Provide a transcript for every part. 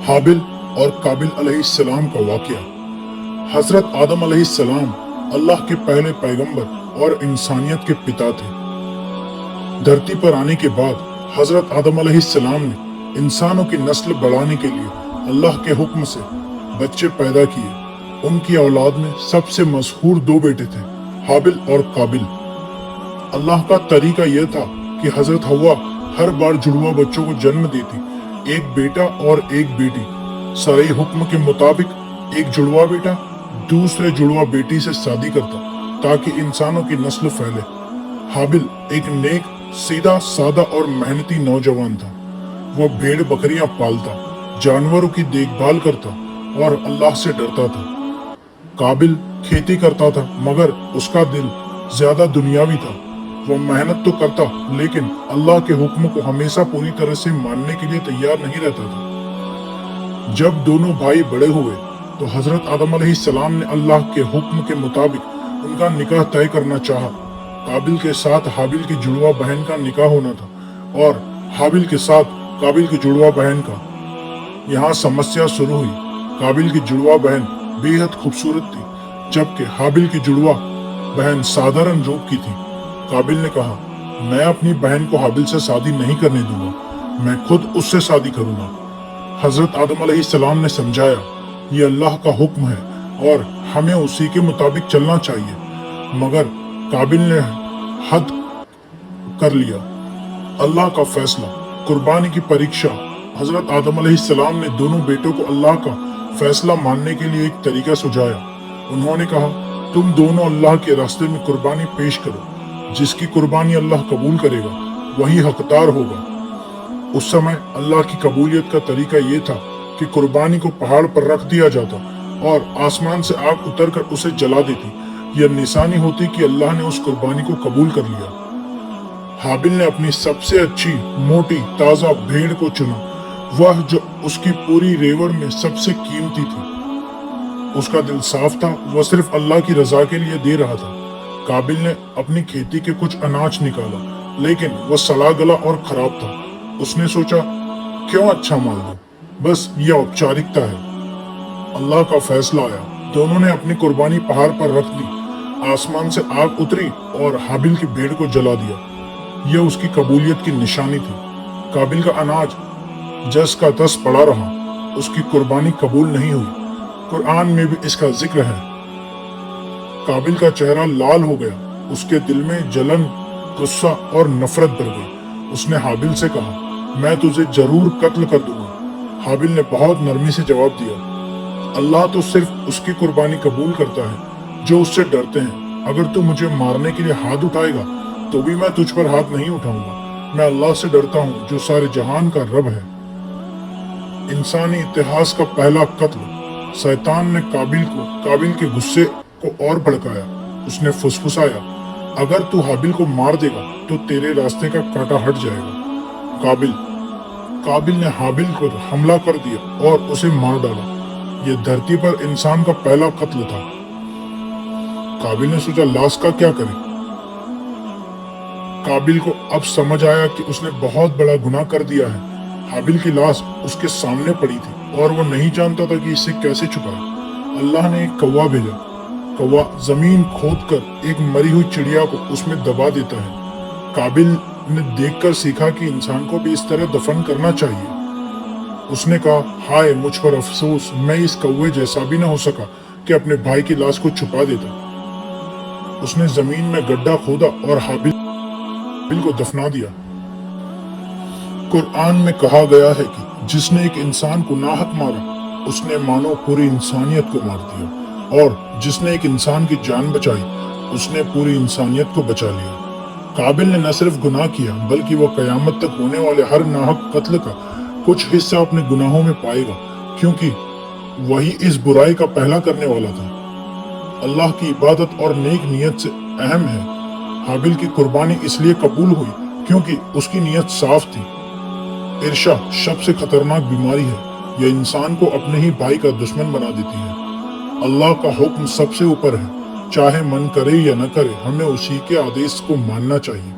हाबिल और काबिल अलैहिस्सलाम का वाकया। हजरत आदम अलैहिस्सलाम अल्लाह के पहले पैगंबर और इंसानियत के पिता थे। धरती पर आने के बाद हजरत आदम अलैहिस्सलाम ने इंसानों की नस्ल बढ़ाने के लिए अल्लाह के हुक्म से बच्चे पैदा किए। उनकी औलाद में सबसे मशहूर दो बेटे थे, हाबिल और काबिल। अल्लाह का तरीका यह था कि हजरत हव्वा हर बार जुड़वा बच्चों को जन्म देती, एक बेटा और एक बेटी। शरई हुक्म के मुताबिक एक जुड़वा बेटा दूसरे जुड़वा बेटी से शादी करता ताकि इंसानों की नस्ल फैले। हाबिल एक नेक, सीधा, सादा और मेहनती नौजवान था। वह भेड़ बकरियां पालता, जानवरों की देखभाल करता और अल्लाह से डरता था। काबिल खेती करता था मगर उसका दिल ज्यादा दुनियावी था। वह मेहनत तो करता लेकिन अल्लाह के हुक्म को हमेशा पूरी तरह से मानने के लिए तैयार नहीं रहता था। जब दोनों भाई बड़े हुए तो हजरत आदम अलैहिस्सलाम ने अल्लाह के हुक्म के मुताबिक उनका निकाह तय करना चाहा। काबिल के साथ हाबिल की जुड़वा बहन का निकाह होना था और हाबिल के साथ काबिल की जुड़वा बहन का। यहाँ समस्या शुरू हुई। काबिल की जुड़वा बहन बेहद खूबसूरत थी जबकि हाबिल की जुड़वा बहन साधारण रूप की थी। काबिल ने कहा, मैं अपनी बहन को हाबिल से शादी नहीं करने दूंगा, मैं खुद उससे शादी करूंगा। हजरत आदम अलैहिस्सलाम ने समझाया, ये अल्लाह का हुक्म है और हमें उसी के मुताबिक चलना चाहिए। मगर काबिल ने हद कर लिया। अल्लाह का फैसला, कुर्बानी की परीक्षा। हजरत आदम अलैहिस्सलाम ने दोनों बेटों को अल्लाह का फैसला मानने के लिए एक तरीका सुझाया। उन्होंने कहा, तुम दोनों अल्लाह के रास्ते में कुर्बानी पेश करो। जिसकी कुर्बानी अल्लाह कबूल करेगा वही हकदार होगा। उस समय अल्लाह की कबूलियत का तरीका ये था कि कुर्बानी को पहाड़ पर रख दिया जाता और आसमान से आग उतरकर उसे जला देती। यह निशानी होती कि अल्लाह ने उस कुर्बानी को कबूल कर लिया। हाबिल ने अपनी सबसे अच्छी, मोटी, ताजा भेड़ को चुना, वह जो उसकी पूरी रेवड़ में सबसे कीमती थी। उसका दिल साफ था, वह सिर्फ अल्लाह की रजा के लिए दे रहा था। काबिल ने अपनी खेती के कुछ अनाज निकाला लेकिन वह सड़ा गला और खराब था। उसने सोचा, क्यों अच्छा माल दूं, बस यह औपचारिकता है। अल्लाह का फैसला आया। दोनों ने अपनी कुर्बानी पहाड़ पर रख दी। आसमान से आग उतरी और हाबिल की भेड़ को जला दिया। यह उसकी कबूलियत की निशानी थी। काबिल का अनाज जस का तस पड़ा रहा, उसकी कुर्बानी कबूल नहीं हुई। कुरान में भी इसका जिक्र है। काबिल का चेहरा लाल हो गया, उसके दिल में जलन, गुस्सा और नफरत भर गई। उसने हाबिल से कहा, मैं तुझे जरूर कत्ल कर दूंगा। हाबिल ने बहुत नरमी से जवाब दिया, अल्लाह तो सिर्फ उसकी कुर्बानी कबूल करता है जो उससे डरते हैं। अगर तू मुझे मारने के लिए हाथ उठाएगा तो भी मैं तुझ पर हाथ नहीं उठाऊंगा। मैं अल्लाह से डरता हूँ जो सारे जहान का रब है। इंसानी इतिहास का पहला कत्ल। शैतान ने काबिल के गुस्से को और भड़काया। उसने फुसफुसाया, अगर तू हाबिल को मार देगा तो तेरे रास्ते का कांटा हट जाएगा। काबिल ने हाबिल पर हमला कर दिया और उसे मार डाला। यह धरती पर इंसान का पहला कत्ल था। काबिल ने सोचा, लाश का क्या करें। काबिल को अब समझ आया कि उसने बहुत बड़ा गुनाह कर दिया है। हाबिल की लाश उसके सामने पड़ी थी और वो नहीं जानता था कि इसे कैसे छुपाए। अल्लाह ने एक कौवा भेजा। कौवा जमीन खोदकर एक मरी हुई चिड़िया को उसमें दबा देता है। काबिल ने देखकर सीखा कि इंसान को भी इस तरह दफन करना चाहिए। उसने कहा, हाय मुझ पर अफसोस, मैं इस कौवे जैसा भी न हो सका कि अपने भाई की लाश को छुपा देता। उसने जमीन में गड्ढा खोदा और हाबिल को दफना दिया। कुरान में कहा गया है कि जिसने एक इंसान को नाहक मारा उसने मानो पूरी इंसानियत को मार दिया और जिसने एक इंसान की जान बचाई उसने पूरी इंसानियत को बचा लिया। काबिल ने न सिर्फ गुनाह किया बल्कि वो कयामत तक होने वाले हर नाहक कत्ल का कुछ हिस्सा अपने गुनाहों में पाएगा, क्योंकि वही इस बुराई का पहला करने वाला था। अल्लाह की इबादत और नेक नीयत से अहम है। हाबिल की कुर्बानी इसलिए कबूल हुई क्योंकि उसकी नीयत साफ थी। ईर्ष्या सबसे खतरनाक बीमारी है। यह इंसान को अपने ही भाई का दुश्मन बना देती है। अल्लाह का हुक्म सबसे ऊपर है, चाहे मन करे या न करे, हमें उसी के आदेश को मानना चाहिए।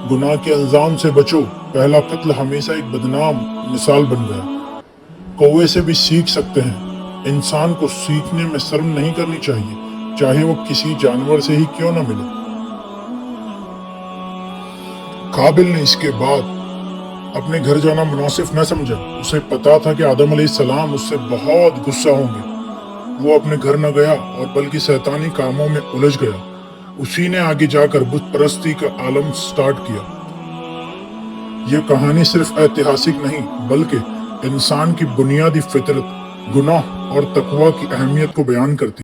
गुनाह के इल्जाम से बचो। पहला कत्ल हमेशा एक बदनाम मिसाल बन गया। कौवे से भी सीख सकते हैं। इंसान को सीखने में शर्म नहीं करनी चाहिए, चाहे वो किसी जानवर से ही क्यों न मिले। काबिल ने इसके बाद अपने घर जाना मुनासिब न समझा। उसे पता था कि आदम अलैहिस्सलाम उससे बहुत गुस्सा होंगे। वो अपने घर न गया और बल्कि शैतानी कामों में उलझ गया। उसी ने आगे जाकर बुत परस्ती का आलम स्टार्ट किया। यह कहानी सिर्फ ऐतिहासिक नहीं बल्कि इंसान की बुनियादी फितरत, गुनाह और तकवा की अहमियत को बयान करती है।